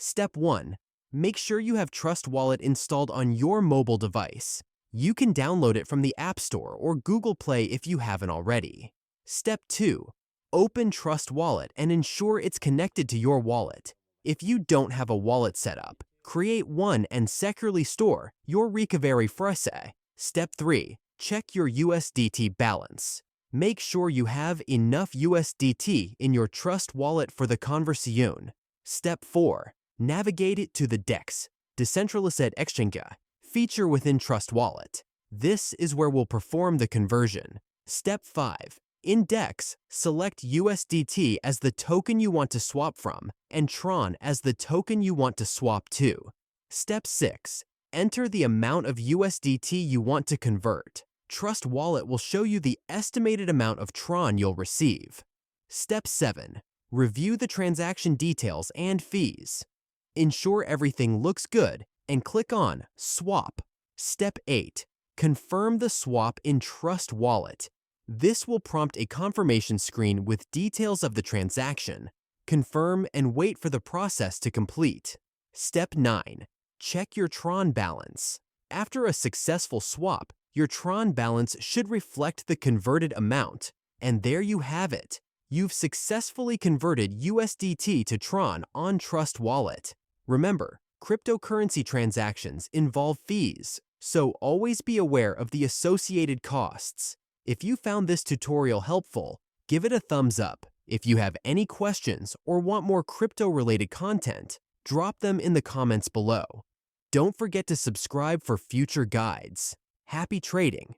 Step 1. Make sure you have Trust Wallet installed on your mobile device. You can download it from the App Store or Google Play if you haven't already. Step 2. Open Trust Wallet and ensure it's connected to your wallet. If you don't have a wallet set up, create one and securely store your recovery phrase. Step 3. Check your USDT balance. Make sure you have enough USDT in your Trust Wallet for the conversion. Step 4. Navigate it to the DEX, Decentralized Exchange, feature within Trust Wallet. This is where we'll perform the conversion. Step 5. In DEX, select USDT as the token you want to swap from and Tron as the token you want to swap to. Step 6. Enter the amount of USDT you want to convert. Trust Wallet will show you the estimated amount of Tron you'll receive. Step 7. Review the transaction details and fees. Ensure everything looks good and click on Swap. Step 8. Confirm the swap in Trust Wallet. This will prompt a confirmation screen with details of the transaction. Confirm and wait for the process to complete. Step 9. Check your Tron balance. After a successful swap, your Tron balance should reflect the converted amount. And there you have it. You've successfully converted USDT to Tron on Trust Wallet. Remember, cryptocurrency transactions involve fees, so always be aware of the associated costs. If you found this tutorial helpful, give it a thumbs up. If you have any questions or want more crypto-related content, drop them in the comments below. Don't forget to subscribe for future guides. Happy trading!